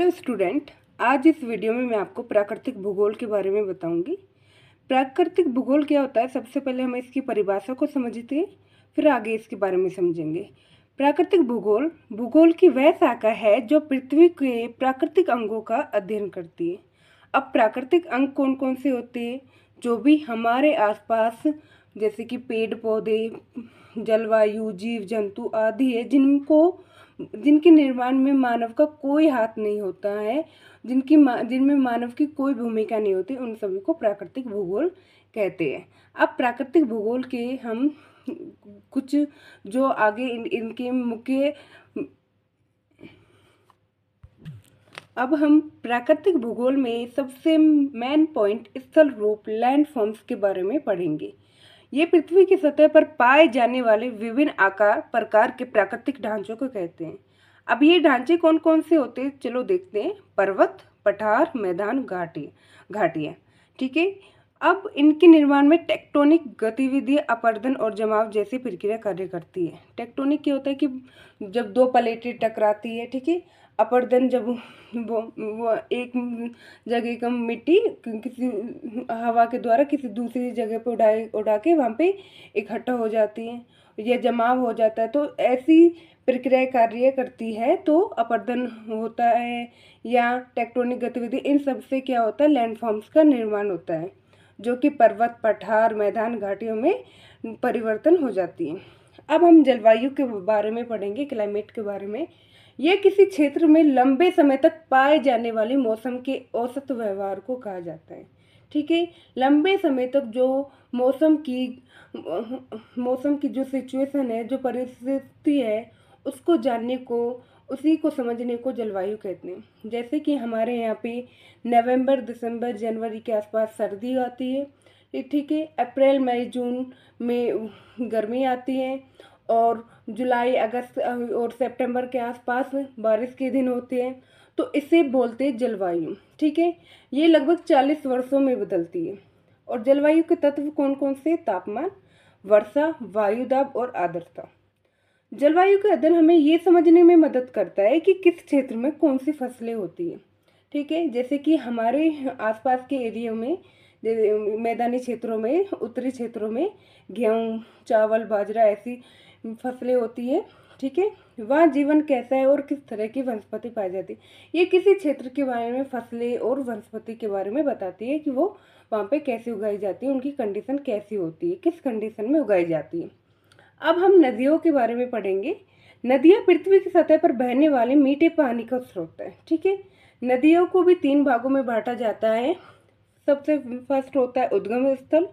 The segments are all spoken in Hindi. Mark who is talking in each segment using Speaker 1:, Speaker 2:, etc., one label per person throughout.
Speaker 1: हेलो स्टूडेंट, आज इस वीडियो में मैं आपको प्राकृतिक भूगोल के बारे में बताऊंगी। प्राकृतिक भूगोल क्या होता है, सबसे पहले हम इसकी परिभाषा को समझते हैं, फिर आगे इसके बारे में समझेंगे। प्राकृतिक भूगोल भूगोल की वह शाखा है जो पृथ्वी के प्राकृतिक अंगों का अध्ययन करती है। अब प्राकृतिक अंग कौन कौन से होते हैं? जो भी हमारे आसपास, जैसे कि पेड़ पौधे, जलवायु, जीव जंतु आदि है, जिनके निर्माण में मानव का कोई हाथ नहीं होता है, जिनमें मानव की कोई भूमिका नहीं होती, उन सभी को प्राकृतिक भूगोल कहते हैं। अब प्राकृतिक भूगोल के हम कुछ जो आगे इनके मुख्य अब हम प्राकृतिक भूगोल में सबसे मेन पॉइंट स्थल रूप लैंड फॉर्म्स के बारे में पढ़ेंगे। ये पृथ्वी की सतह पर पाए जाने वाले विभिन्न आकार प्रकार के प्राकृतिक ढांचों को कहते हैं। अब ये ढांचे कौन कौन से होते हैं, चलो देखते हैं। पर्वत, पठार, मैदान, घाटियाँ। ठीक है। अब इनके निर्माण में टेक्टोनिक गतिविधि अपरदन और जमाव जैसी प्रक्रिया कार्य करती है। टेक्टोनिक क्या होता है कि जब दो प्लेटें टकराती है, ठीक है। अपरदन जब वो एक जगह का मिट्टी किसी हवा के द्वारा किसी दूसरी जगह पे उड़ा के वहाँ पे इकट्ठा हो जाती है, या जमाव हो जाता है, तो ऐसी प्रक्रिया कार्य करती है, तो अपरदन होता है या टेक्टोनिक गतिविधि, इन सब से क्या होता है, लैंडफॉर्म्स का निर्माण होता है, जो कि पर्वत, पठार, मैदान, घाटियों में परिवर्तन हो जाती है। अब हम जलवायु के बारे में पढ़ेंगे, क्लाइमेट के बारे में। यह किसी क्षेत्र में लंबे समय तक पाए जाने वाले मौसम के औसत व्यवहार को कहा जाता है। ठीक है। लंबे समय तक जो मौसम की जो सिचुएशन है, जो परिस्थिति है, उसको जानने को, उसी को समझने को जलवायु कहते हैं। जैसे कि हमारे यहाँ पे नवंबर, दिसंबर, जनवरी के आसपास सर्दी आती है, ठीक है। अप्रैल, मई, जून में गर्मी आती है, और जुलाई, अगस्त और सितंबर के आसपास बारिश के दिन होते हैं, तो इसे बोलते हैं जलवायु। ठीक है। ये लगभग 40 वर्षों में बदलती है। और जलवायु के तत्व कौन कौन से? तापमान, वर्षा, वायु दाब और आर्द्रता। जलवायु का अध्ययन हमें ये समझने में मदद करता है कि किस क्षेत्र में कौन सी फसलें होती है। ठीक है। जैसे कि हमारे आसपास के एरिया में, मैदानी क्षेत्रों में, उत्तरी क्षेत्रों में गेहूँ, चावल, बाजरा ऐसी फसलें होती है। ठीक है। वहाँ जीवन कैसा है और किस तरह की वनस्पति पाई जाती है, ये किसी क्षेत्र के बारे में, फसलें और वनस्पति के बारे में बताती है कि वो वहाँ पे कैसे उगाई जाती है, उनकी कंडीशन कैसी होती है, किस कंडीशन में उगाई जाती है। अब हम नदियों के बारे में पढ़ेंगे। नदियाँ पृथ्वी की सतह पर बहने वाले मीठे पानी का स्रोत है। ठीक है। नदियों को भी 3 भागों में बांटा जाता है। सबसे फर्स्ट होता है उद्गम स्थल,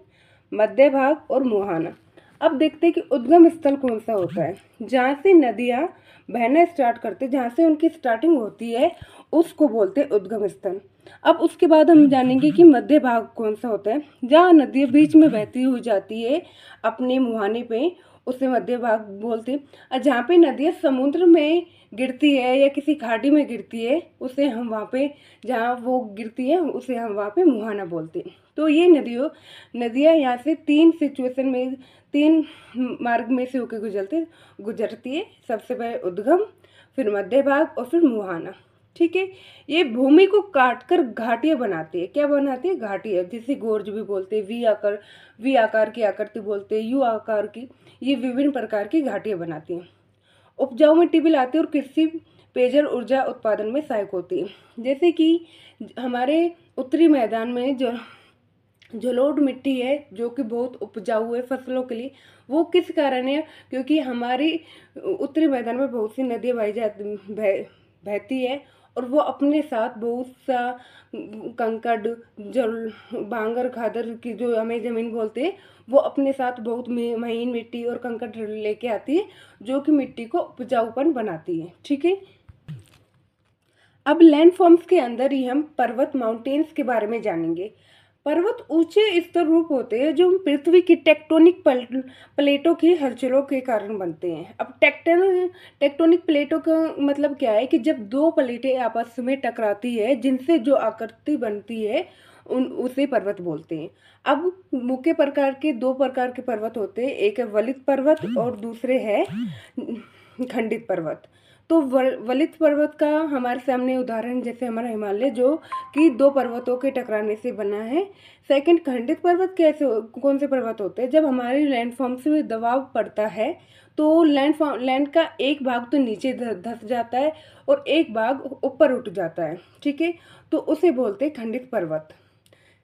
Speaker 1: मध्य भाग और मुहाना। अब देखते हैं कि उद्गम स्थल कौन सा होता है। जहाँ से नदियाँ बहना स्टार्ट करते, जहाँ से उनकी स्टार्टिंग होती है, उसको बोलते हैं उद्गम स्थल। अब उसके बाद हम जानेंगे कि मध्य भाग कौन सा होता है। जहाँ नदी बीच में बहती हुई जाती है अपने मुहाने पे, उसे मध्य भाग बोलते हैं। और जहाँ पे नदियाँ समुद्र में गिरती है या किसी खाड़ी में गिरती है, उसे हम वहाँ पे, जहाँ वो गिरती है, उसे हम वहाँ पे मुहाना बोलते हैं। तो ये नदियाँ यहाँ से 3 सिचुएशन में, 3 मार्ग में से होकर गुजरती है। सबसे पहले उद्गम, फिर मध्य भाग और फिर मुहाना। ठीक है। ये भूमि को काटकर घाटियाँ बनाती है। क्या बनाती है? घाटियाँ, जिसे गोर्ज भी बोलते हैं, वी आकार की आकृति बोलते हैं, यू आकार की, ये विभिन्न प्रकार की घाटियाँ बनाती हैं। उपजाऊ मिट्टी भी लाती है और कृषि, पेयजल, ऊर्जा उत्पादन में सहायक होती है। जैसे कि हमारे उत्तरी मैदान में जो जलोढ़ मिट्टी है, जो कि बहुत उपजाऊ है फसलों के लिए, वो किस कारण है? क्योंकि हमारी उत्तरी मैदान में बहुत सी नदियाँ बहती है, और वो अपने साथ बहुत सा कंकड़, जल, बांगर, खादर की जो हमें ज़मीन बोलते हैं, वो अपने साथ बहुत महीन मिट्टी और कंकड़ लेके आती है, जो कि मिट्टी को उपजाऊपन बनाती है। ठीक है। अब लैंडफॉर्म्स के अंदर ही हम पर्वत, माउंटेन्स के बारे में जानेंगे। पर्वत ऊंचे स्तर रूप होते हैं जो पृथ्वी की टेक्टोनिक प्लेटों की हलचलों के कारण बनते हैं। अब टेक्टोनिक प्लेटों का मतलब क्या है कि जब 2 प्लेटें आपस में टकराती है, जिनसे जो आकृति बनती है, उसे पर्वत बोलते हैं। अब मुख्य प्रकार के 2 प्रकार के पर्वत होते हैं, एक है वलित पर्वत और दूसरे है खंडित पर्वत। तो वलित पर्वत का हमारे सामने उदाहरण जैसे हमारा हिमालय, जो कि दो पर्वतों के टकराने से बना है। सेकंड, खंडित पर्वत कैसे, कौन से पर्वत होते हैं? जब हमारे लैंडफॉर्म से दबाव पड़ता है तो लैंड का एक भाग तो नीचे धंस जाता है और एक भाग ऊपर उठ जाता है, ठीक है, तो उसे बोलते हैं खंडित पर्वत।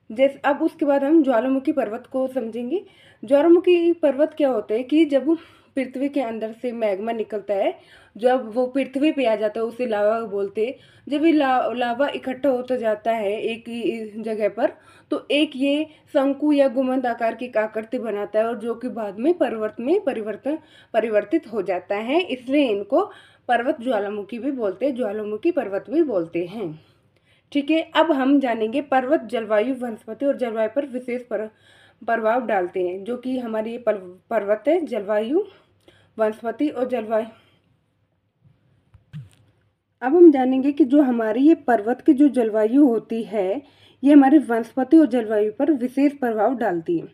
Speaker 1: जैसे अब उसके बाद हम ज्वालामुखी पर्वत को समझेंगे। ज्वालामुखी पर्वत क्या होते हैं कि जब पृथ्वी के अंदर से मैग्मा निकलता है, जब वो पृथ्वी पे आ जाता है उसे लावा बोलते हैं। जब ये लावा इकट्ठा होता जाता है एक ही जगह पर, तो एक ये शंकु या गुंबद आकार की आकृति बनाता है, और जो कि बाद में पर्वत में परिवर्तित हो जाता है, इसलिए इनको पर्वत ज्वालामुखी भी बोलते हैं, ज्वालामुखी पर्वत भी बोलते हैं। ठीक है, अब हम जानेंगे पर्वत जलवायु वनस्पति और जलवायु पर विशेष प्रभाव डालते हैं, जो कि हमारी पर्वत है, जलवायु वनस्पति और जलवायु। अब हम जानेंगे कि जो हमारी ये पर्वत की जो जलवायु होती है, ये हमारी वनस्पति और जलवायु पर विशेष प्रभाव डालती है।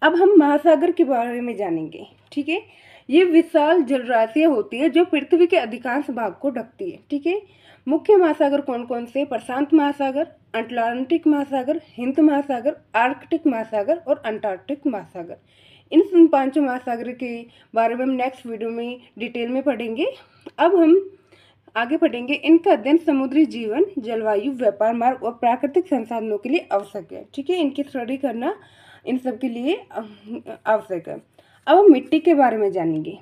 Speaker 1: अब हम महासागर के बारे में जानेंगे। ठीक है, ये विशाल जलराशियां होती है जो पृथ्वी के अधिकांश भाग को ढकती है। ठीक है, मुख्य महासागर कौन कौन से? प्रशांत महासागर, अटलांटिक महासागर, हिंद महासागर, आर्कटिक महासागर और अंटार्कटिक महासागर। इन पांचों महासागर के बारे में हम नेक्स्ट वीडियो में डिटेल में पढ़ेंगे। अब हम आगे पढ़ेंगे। इनका अध्ययन समुद्री जीवन, जलवायु, व्यापार मार्ग और प्राकृतिक संसाधनों के लिए आवश्यक है। ठीक है, इनकी स्टडी करना इन सब के लिए आवश्यक है। अब हम मिट्टी के बारे में जानेंगे।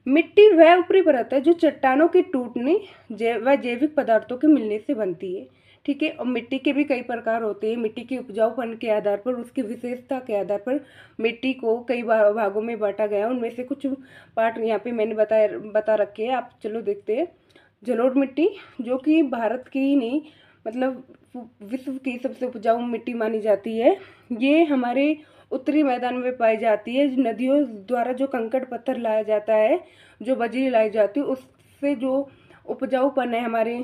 Speaker 1: मिट्टी वह ऊपरी परत है जो चट्टानों के टूटने व जैविक पदार्थों के मिलने से बनती है। ठीक है, और मिट्टी के भी कई प्रकार होते हैं। मिट्टी के उपजाऊपन के आधार पर, उसकी विशेषता के आधार पर मिट्टी को कई भागों में बांटा गया। उनमें से कुछ पार्ट यहाँ पे मैंने बता रखे हैं, आप चलो देखते हैं। जलोढ़ मिट्टी, जो कि भारत की ही नहीं मतलब विश्व की सबसे उपजाऊ मिट्टी मानी जाती है। ये हमारे उत्तरी मैदान में पाई जाती है। नदियों द्वारा जो कंकड़ पत्थर लाया जाता है, जो बजरी लाई जाती है, उससे जो उपजाऊपन है हमारे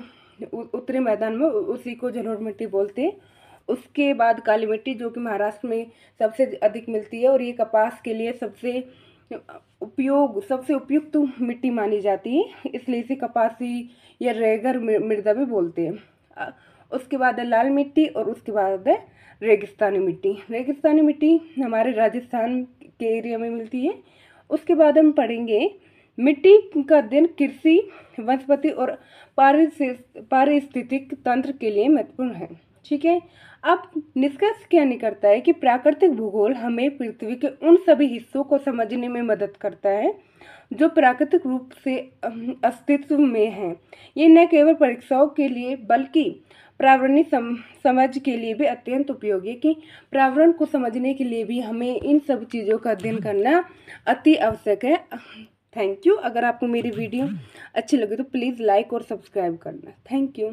Speaker 1: उत्तरी मैदान में, उसी को जलोढ़ मिट्टी बोलते हैं। उसके बाद काली मिट्टी, जो कि महाराष्ट्र में सबसे अधिक मिलती है और ये कपास के लिए सबसे उपयुक्त मिट्टी मानी जाती है, इसलिए इसे कपासी या रेगर मृदा भी बोलते हैं। उसके बाद है लाल मिट्टी और उसके बाद है रेगिस्तानी मिट्टी। रेगिस्तानी मिट्टी हमारे राजस्थान के एरिया में मिलती है। उसके बाद हम पढ़ेंगे मिट्टी का अध्ययन कृषि, वनस्पति और पारिस्थितिक तंत्र के लिए महत्वपूर्ण है। ठीक है, अब निष्कर्ष क्या निकलता है कि प्राकृतिक भूगोल हमें पृथ्वी के उन सभी हिस्सों को समझने में मदद करता है जो प्राकृतिक रूप से अस्तित्व में हैं। ये न केवल परीक्षाओं के लिए बल्कि पर्यावरणीय समझ के लिए भी अत्यंत उपयोगी है, कि पर्यावरण को समझने के लिए भी हमें इन सब चीज़ों का अध्ययन करना अति आवश्यक है। Thank you. अगर आपको मेरी वीडियो अच्छी लगे तो प्लीज़ लाइक और सब्सक्राइब करना। Thank you.